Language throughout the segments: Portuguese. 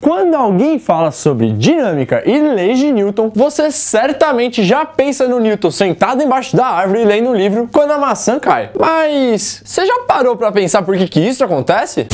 Quando alguém fala sobre dinâmica e leis de Newton, você certamente já pensa no Newton sentado embaixo da árvore lendo um livro quando a maçã cai. Mas você já parou para pensar por que isso acontece?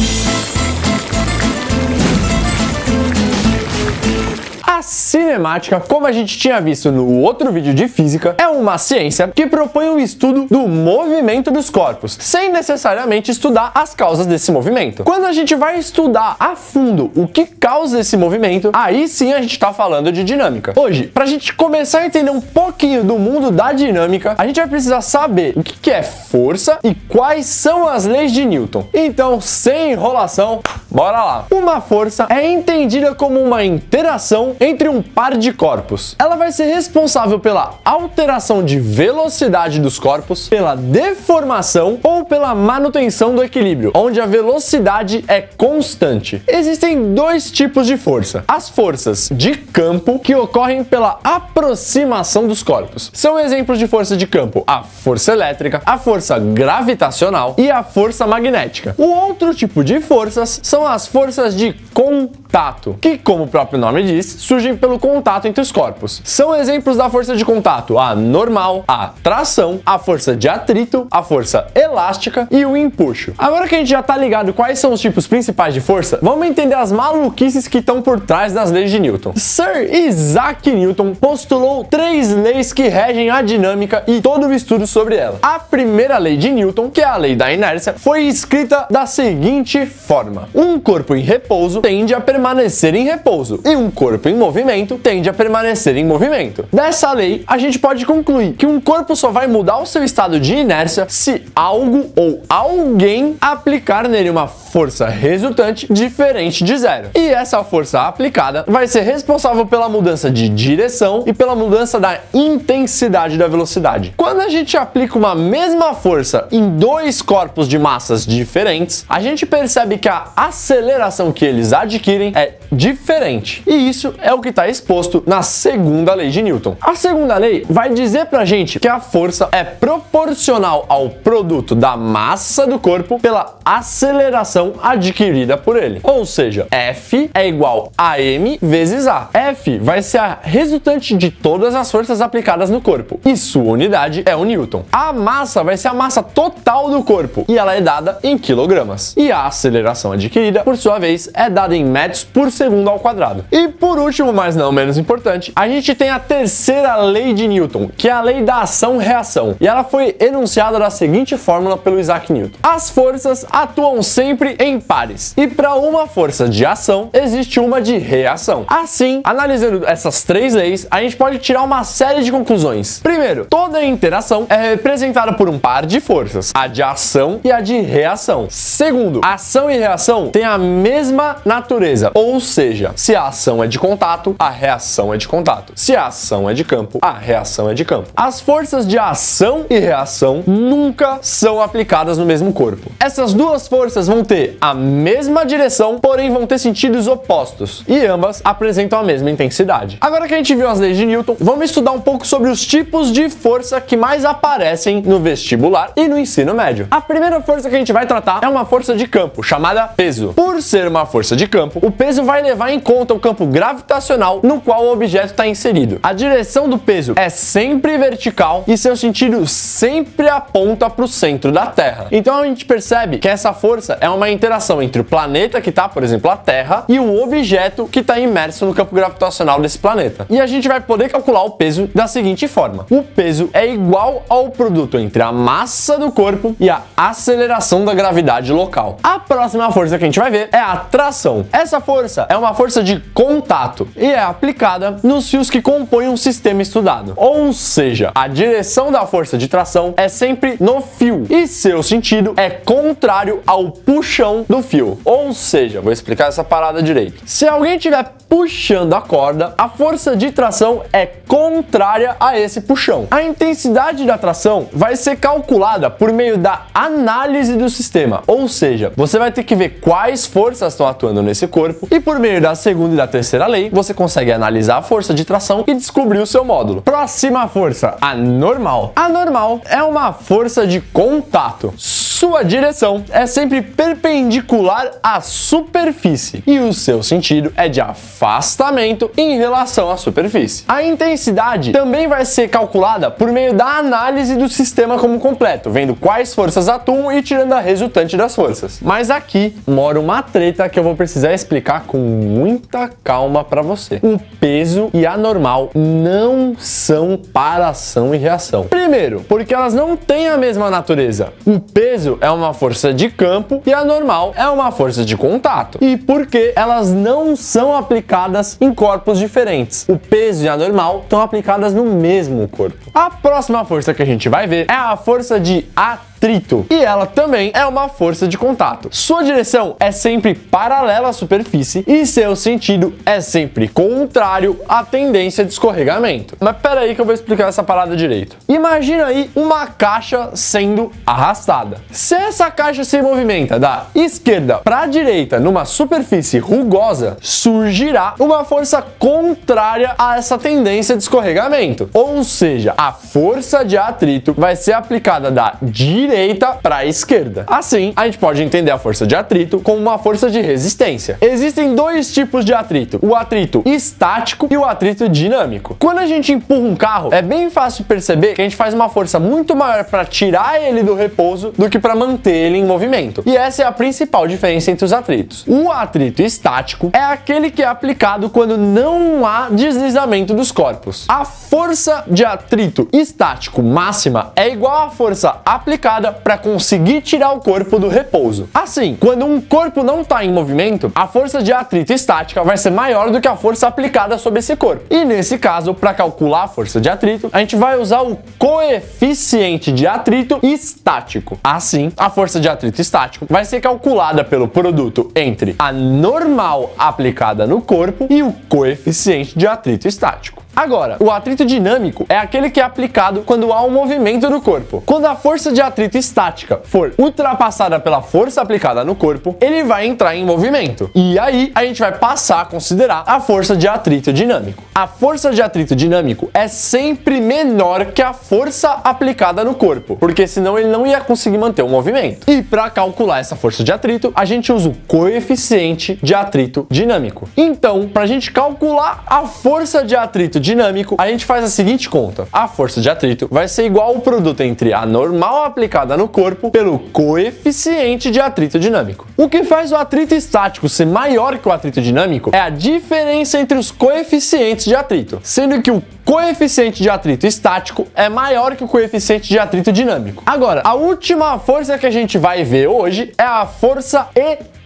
A cinemática, como a gente tinha visto no outro vídeo de física, é uma ciência que propõe o estudo do movimento dos corpos, sem necessariamente estudar as causas desse movimento. Quando a gente vai estudar a fundo o que causa esse movimento, aí sim a gente está falando de dinâmica. Hoje, para a gente começar a entender um pouquinho do mundo da dinâmica, a gente vai precisar saber o que é força e quais são as leis de Newton. Então, sem enrolação, bora lá! Uma força é entendida como uma interação entre um par de corpos. Ela vai ser responsável pela alteração de velocidade dos corpos, pela deformação ou pela manutenção do equilíbrio, onde a velocidade é constante. Existem dois tipos de força: as forças de campo, que ocorrem pela aproximação dos corpos. São exemplos de força de campo a força elétrica, a força gravitacional e a força magnética. O outro tipo de forças são as forças de contato, que, como o próprio nome diz, surgem pelo contato entre os corpos. São exemplos da força de contato a normal, a tração, a força de atrito, a força elástica e o empuxo. Agora que a gente já tá ligado quais são os tipos principais de força, vamos entender as maluquices que estão por trás das leis de Newton. Sir Isaac Newton postulou 3 leis que regem a dinâmica e todo o estudo sobre ela. A primeira lei de Newton, que é a lei da inércia, foi escrita da seguinte forma: um corpo em repouso tende a permanecer em repouso e um corpo em movimento tende a permanecer em movimento. Dessa lei, a gente pode concluir que um corpo só vai mudar o seu estado de inércia se algo ou alguém aplicar nele uma força resultante diferente de zero. E essa força aplicada vai ser responsável pela mudança de direção e pela mudança da intensidade da velocidade. Quando a gente aplica uma mesma força em dois corpos de massas diferentes, a gente percebe que a aceleração que eles adquirem é diferente. E isso é o que está exposto na segunda lei de Newton. A segunda lei vai dizer pra gente que a força é proporcional ao produto da massa do corpo pela aceleração adquirida por ele. Ou seja, F é igual a M vezes A. F vai ser a resultante de todas as forças aplicadas no corpo e sua unidade é o Newton. A massa vai ser a massa total do corpo e ela é dada em quilogramas. E a aceleração adquirida, por sua vez, é dada em metros por segundo ao quadrado. E por último, mas não menos importante, a gente tem a terceira lei de Newton, que é a lei da ação-reação. E ela foi enunciada da seguinte fórmula pelo Isaac Newton: as forças atuam sempre em pares. E para uma força de ação, existe uma de reação. Assim, analisando essas 3 leis, a gente pode tirar uma série de conclusões. Primeiro, toda interação é representada por um par de forças, a de ação e a de reação. Segundo, ação e reação têm a mesma natureza, ou seja, se a ação é de contato, a reação é de contato. Se a ação é de campo, a reação é de campo. As forças de ação e reação nunca são aplicadas no mesmo corpo. Essas duas forças vão ter a mesma direção, porém vão ter sentidos opostos, e ambas apresentam a mesma intensidade. Agora que a gente viu as leis de Newton, vamos estudar um pouco sobre os tipos de força que mais aparecem no vestibular e no ensino médio. A primeira força que a gente vai tratar é uma força de campo, chamada peso. Por ser uma força de campo, o peso vai levar em conta o campo gravitacional no qual o objeto está inserido. A direção do peso é sempre vertical e seu sentido sempre aponta para o centro da Terra. Então a gente percebe que essa força é uma interação entre o planeta que está, por exemplo, a Terra, e o objeto que está imerso no campo gravitacional desse planeta. E a gente vai poder calcular o peso da seguinte forma: o peso é igual ao produto entre a massa do corpo e a aceleração da gravidade local. A próxima força que a gente vai ver é a tração. Essa força é uma força de contato e é aplicada nos fios que compõem um sistema estudado. Ou seja, a direção da força de tração é sempre no fio e seu sentido é contrário ao puxão do fio. Ou seja, vou explicar essa parada direito. Se alguém estiver puxando a corda, a força de tração é contrária a esse puxão. A intensidade da tração vai ser calculada por meio da análise do sistema, ou seja, você vai ter que ver quais forças estão atuando nesse corpo e por meio da segunda e da terceira lei, você consegue analisar a força de tração e descobrir o seu módulo. Próxima força, a normal. A normal é uma força de contato. Sua direção é sempre perpendicular à superfície e o seu sentido é de afastamento em relação à superfície. A intensidade também vai ser calculada por meio da análise do sistema como completo, vendo quais forças atuam e tirando a resultante das forças. Mas aqui mora uma treta que eu vou precisar explicar com muita calma para você. O peso e a normal não são para ação e reação. Primeiro, porque elas não têm a mesma natureza. O peso é uma força de campo e a normal é uma força de contato. E porque elas não são aplicadas em corpos diferentes. O peso e a normal estão aplicadas no mesmo corpo. A próxima força que a gente vai ver é a força de atrito, e ela também é uma força de contato. Sua direção é sempre paralela à superfície e seu sentido é sempre contrário à tendência de escorregamento. Mas pera aí que eu vou explicar essa parada direito. Imagina aí uma caixa sendo arrastada. Se essa caixa se movimenta da esquerda para a direita numa superfície rugosa, surgirá uma força contrária a essa tendência de escorregamento. Ou seja, a força de atrito vai ser aplicada da direita para a esquerda. Assim, a gente pode entender a força de atrito como uma força de resistência. Existem dois tipos de atrito: o atrito estático e o atrito dinâmico. Quando a gente empurra um carro, é bem fácil perceber que a gente faz uma força muito maior para tirar ele do repouso do que para manter ele em movimento. E essa é a principal diferença entre os atritos. O atrito estático é aquele que é aplicado quando não há deslizamento dos corpos. A força de atrito estático máxima é igual à força aplicada para conseguir tirar o corpo do repouso. Assim, quando um corpo não está em movimento, a força de atrito estática vai ser maior do que a força aplicada sobre esse corpo. E nesse caso, para calcular a força de atrito, a gente vai usar o coeficiente de atrito estático. Assim, a força de atrito estático vai ser calculada pelo produto entre a normal aplicada no corpo e o coeficiente de atrito estático. Agora, o atrito dinâmico é aquele que é aplicado quando há um movimento no corpo. Quando a força de atrito estática for ultrapassada pela força aplicada no corpo, ele vai entrar em movimento. E aí, a gente vai passar a considerar a força de atrito dinâmico. A força de atrito dinâmico é sempre menor que a força aplicada no corpo, porque senão ele não ia conseguir manter o movimento. E para calcular essa força de atrito, a gente usa o coeficiente de atrito dinâmico. Então, para a gente calcular a força de atrito dinâmico, a gente faz a seguinte conta: a força de atrito vai ser igual ao produto entre a normal aplicada no corpo pelo coeficiente de atrito dinâmico. O que faz o atrito estático ser maior que o atrito dinâmico é a diferença entre os coeficientes de atrito, sendo que o coeficiente de atrito estático é maior que o coeficiente de atrito dinâmico. Agora, a última força que a gente vai ver hoje é a força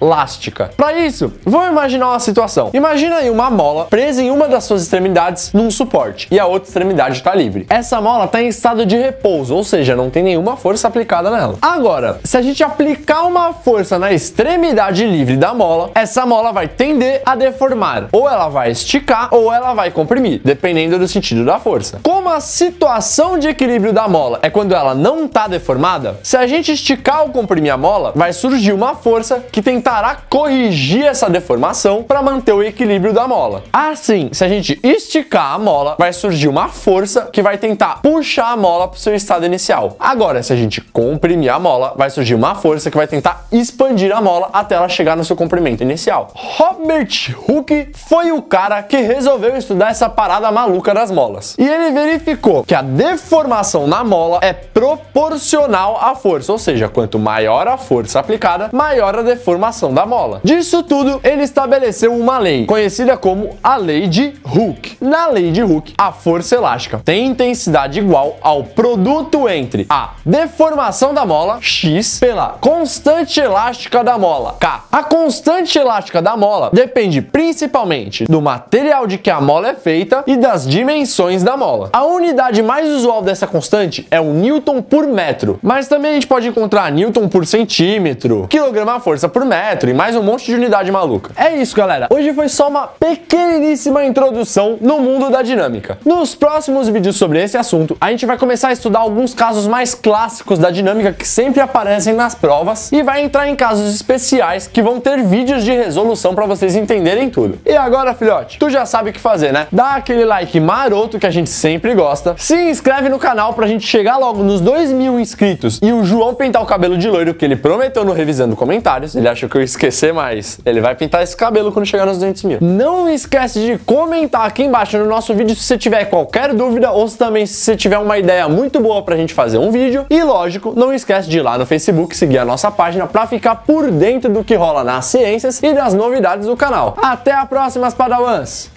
elástica. Para isso, vamos imaginar uma situação. Imagina aí uma mola presa em uma das suas extremidades num suporte e a outra extremidade está livre. Essa mola está em estado de repouso, ou seja, não tem nenhuma força aplicada nela. Agora, se a gente aplicar uma força na extremidade livre da mola, essa mola vai tender a deformar. Ou ela vai esticar ou ela vai comprimir, dependendo do sentido da força. Como a situação de equilíbrio da mola é quando ela não está deformada, se a gente esticar ou comprimir a mola, vai surgir uma força que tentará corrigir essa deformação para manter o equilíbrio da mola. Assim, se a gente esticar a mola, vai surgir uma força que vai tentar puxar a mola para o seu estado inicial. Agora, se a gente comprimir a mola, vai surgir uma força que vai tentar expandir a mola até ela chegar no seu comprimento inicial. Robert Hooke foi o cara que resolveu estudar essa parada maluca das molas. E ele verificou que a deformação na mola é proporcional à força, ou seja, quanto maior a força aplicada, maior a deformação da mola. Disso tudo, ele estabeleceu uma lei, conhecida como a lei de Hooke. Na lei de Hooke, a força elástica tem intensidade igual ao produto entre a deformação da mola, x, pela constante elástica da mola, k. A constante elástica da mola depende principalmente do material de que a mola é feita e das dimensões dimensões da mola. A unidade mais usual dessa constante é o Newton por metro, mas também a gente pode encontrar Newton por centímetro, quilograma-força por metro e mais um monte de unidade maluca. É isso, galera. Hoje foi só uma pequeníssima introdução no mundo da dinâmica. Nos próximos vídeos sobre esse assunto, a gente vai começar a estudar alguns casos mais clássicos da dinâmica que sempre aparecem nas provas e vai entrar em casos especiais que vão ter vídeos de resolução para vocês entenderem tudo. E agora, filhote, tu já sabe o que fazer, né? Dá aquele like maroto que a gente sempre gosta, se inscreve no canal pra gente chegar logo nos 2.000 inscritos e o João pintar o cabelo de loiro que ele prometeu no Revisando Comentários. Ele achou que eu ia esquecer, mas ele vai pintar esse cabelo quando chegar nos 200.000. Não esquece de comentar aqui embaixo no nosso vídeo se você tiver qualquer dúvida ou se também se você tiver uma ideia muito boa pra gente fazer um vídeo. E lógico, não esquece de ir lá no Facebook, seguir a nossa página pra ficar por dentro do que rola nas ciências e das novidades do canal. Até a próxima, Padawans!